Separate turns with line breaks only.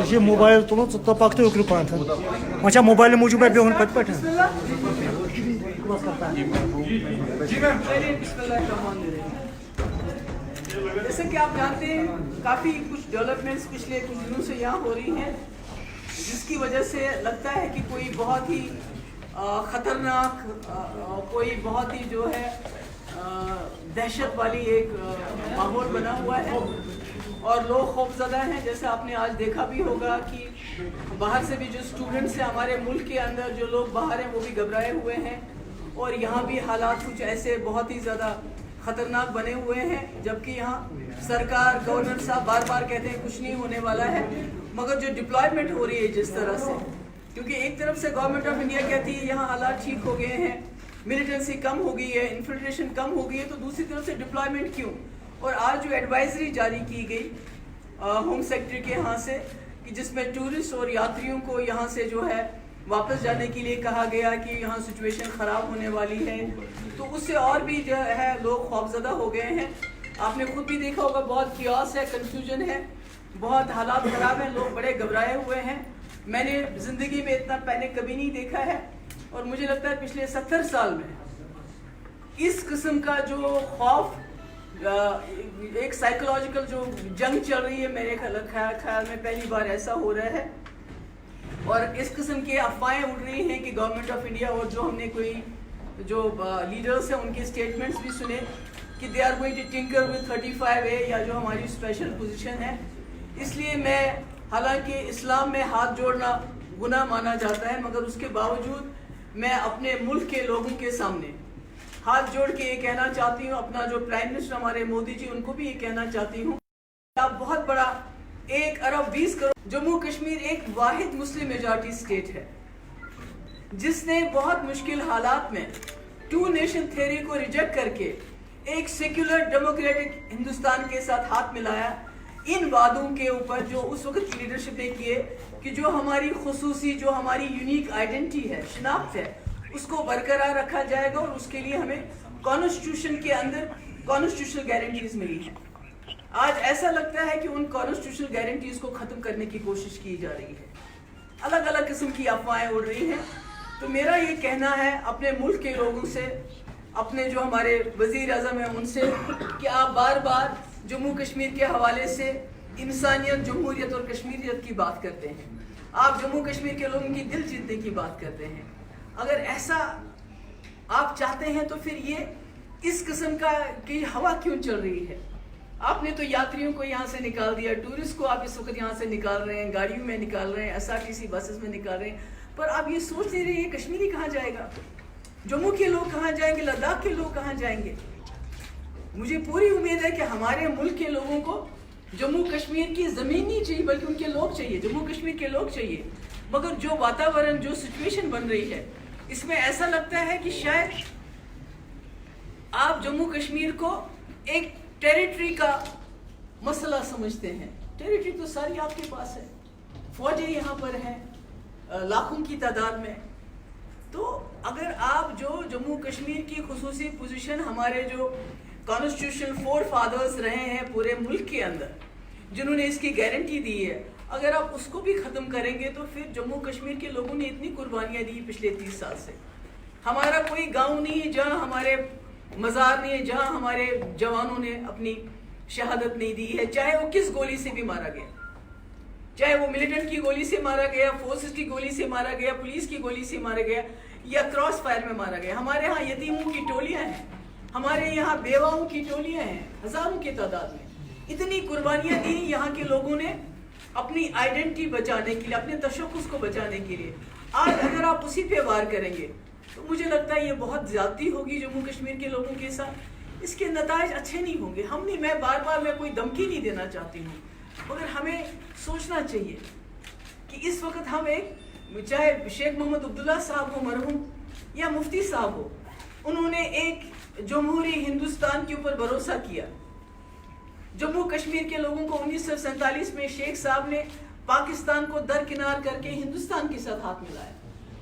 یہ موبائل تلو پک تو اکرو پانت وہاں موبائل موجود بہن پتہ پہ
جیسے کہ آپ جانتے ہیں کافی کچھ ڈیولپمنٹس پچھلے کچھ دنوں سے یہاں ہو رہی ہیں جس کی وجہ سے لگتا ہے کہ کوئی بہت ہی خطرناک کوئی بہت ہی جو ہے دہشت والی ایک ماحول بنا ہوا ہے اور لوگ خوف زدہ ہیں. جیسے آپ نے آج دیکھا بھی ہوگا کہ باہر سے بھی جو اسٹوڈنٹس ہیں ہمارے ملک کے اندر جو لوگ باہر ہیں وہ بھی گھبرائے ہوئے ہیں اور یہاں بھی حالات کچھ ایسے بہت ہی زیادہ خطرناک بنے ہوئے ہیں جبکہ یہاں سرکار گورنر صاحب بار بار کہتے ہیں کچھ نہیں ہونے والا ہے مگر جو ڈپلائمنٹ ہو رہی ہے جس طرح سے کیونکہ ایک طرف سے گورنمنٹ آف انڈیا کہتی ہے یہاں حالات ٹھیک ہو گئے ہیں ملیٹنسی کم ہو گئی ہے انفلٹریشن کم ہو گئی ہے تو دوسری طرف سے ڈپلائمنٹ کیوں. اور آج جو ایڈوائزری جاری کی گئی ہوم سیکٹری کے یہاں سے کہ جس میں ٹورسٹ اور یاتریوں کو یہاں سے جو ہے واپس جانے کے لیے کہا گیا کہ یہاں سچویشن خراب ہونے والی ہے تو اس سے اور بھی جو ہے لوگ خوفزدہ ہو گئے ہیں. آپ نے خود بھی دیکھا ہوگا بہت کیوس ہے کنفیوژن ہے بہت حالات خراب ہیں لوگ بڑے گھبرائے ہوئے ہیں. میں نے زندگی میں اتنا پینک کبھی نہیں دیکھا ہے اور مجھے لگتا ہے پچھلے 70 سال میں اس قسم کا جو خوف ایک سائیکولوجیکل جو جنگ چل رہی ہے میرے خیال میں پہلی بار ایسا ہو رہا ہے اور اس قسم کے افواہیں اڑ رہی ہیں کہ گورنمنٹ آف انڈیا اور جو ہم نے کوئی جو لیڈرز ہیں ان کے اسٹیٹمنٹس بھی سنے کہ they are going to tinker with 35A یا جو ہماری اسپیشل پوزیشن ہے. اس لیے میں حالانکہ اسلام میں ہاتھ جوڑنا گناہ مانا جاتا ہے مگر اس کے باوجود میں اپنے ملک کے لوگوں کے سامنے ہاتھ جوڑ کے یہ کہنا چاہتی ہوں اپنا جو پرائم منسٹر ہمارے مودی جی ان کو بھی یہ کہنا چاہتی ہوں آپ بہت بڑا 1 ارب 20 کروڑ جموں کشمیر ایک واحد مسلم میجارٹی اسٹیٹ ہے جس نے بہت مشکل حالات میں 2 نیشن تھیوری کو ریجیکٹ کر کے ایک سیکولر ڈیموکریٹک ہندوستان کے ساتھ ہاتھ ملایا ان وعدوں کے اوپر جو اس وقت کی لیڈرشپ نے کیے کہ جو ہماری خصوصی جو ہماری یونیک آئیڈینٹی ہے شناخت ہے اس کو برقرار رکھا جائے گا اور اس کے لیے ہمیں کانسٹیٹیوشن کے اندر کانسٹیٹیوشنل گارنٹیز ملی ہیں. آج ایسا لگتا ہے کہ ان کانسٹیٹیوشنل گارنٹیز کو ختم کرنے کی کوشش کی جا رہی ہے الگ الگ قسم کی افواہیں اڑ رہی ہیں. تو میرا یہ کہنا ہے اپنے ملک کے لوگوں سے اپنے جو ہمارے وزیر اعظم ہیں ان سے کہ آپ بار بار جموں کشمیر کے حوالے سے انسانیت جمہوریت اور کشمیریت کی بات کرتے ہیں آپ جموں کشمیر کے لوگوں کی دل جیتنے کی بات کرتے ہیں. اگر ایسا آپ چاہتے ہیں تو پھر یہ اس قسم کا کہ ہوا کیوں چل رہی ہے. آپ نے تو یاتریوں کو یہاں سے نکال دیا ٹورسٹ کو آپ اس وقت یہاں سے نکال رہے ہیں گاڑیوں میں نکال رہے ہیں SRTC بسز میں نکال رہے ہیں پر آپ یہ سوچ نہیں رہے ہیں کشمیری کہاں جائے گا جموں کے لوگ کہاں جائیں گے لداخ کے لوگ کہاں جائیں گے. مجھے پوری امید ہے کہ ہمارے ملک کے لوگوں کو جموں کشمیر کی زمین نہیں چاہیے بلکہ ان کے لوگ چاہیے جموں کشمیر کے لوگ چاہیے. مگر جو واتاورن جو سچویشن بن رہی ہے اس میں ایسا لگتا ہے کہ شاید آپ جموں کشمیر کو ایک ٹیریٹری کا مسئلہ سمجھتے ہیں. ٹیریٹری تو ساری آپ کے پاس ہے فوجیں یہاں پر ہیں لاکھوں کی تعداد میں. تو اگر آپ جو جموں کشمیر کی خصوصی پوزیشن ہمارے جو کانسٹیٹیوشن 4 فادرز رہے ہیں پورے ملک کے اندر جنہوں نے اس کی گارنٹی دی ہے اگر آپ اس کو بھی ختم کریں گے تو پھر جموں کشمیر کے لوگوں نے اتنی قربانیاں دی پچھلے 30 سال سے. ہمارا کوئی گاؤں نہیں ہے جہاں ہمارے مزار نہیں ہے جہاں ہمارے جوانوں نے اپنی شہادت نہیں دی ہے چاہے وہ کس گولی سے بھی مارا گیا چاہے وہ ملیٹنٹ کی گولی سے مارا گیا فورسز کی گولی سے مارا گیا پولیس کی گولی سے مارا گیا یا کراس فائر میں مارا گیا. ہمارے ہاں یتیموں کی ٹولیاں ہیں ہمارے یہاں بیواؤں کی ٹولیاں ہیں ہزاروں کی تعداد میں. اتنی قربانیاں دی یہاں کے لوگوں نے اپنی آئیڈینٹی بچانے کے لیے اپنے تشخص کو بچانے کے لیے. آج اگر آپ اسی پہ وار کریں گے تو مجھے لگتا ہے یہ بہت زیادتی ہوگی جموں کشمیر کے لوگوں کے ساتھ. اس کے نتائج اچھے نہیں ہوں گے. ہم نہیں میں بار میں کوئی دھمکی نہیں دینا چاہتی ہوں مگر ہمیں سوچنا چاہیے کہ اس وقت ہم ایک چاہے شیخ محمد عبداللہ صاحب ہو مرحوم یا مفتی صاحب ہو انہوں نے ایک جمہوری ہندوستان کے اوپر بھروسہ کیا. جموں کشمیر کے لوگوں کو 1947 میں شیخ صاحب نے پاکستان کو درکنار کر کے ہندوستان کے ساتھ ہاتھ ملایا.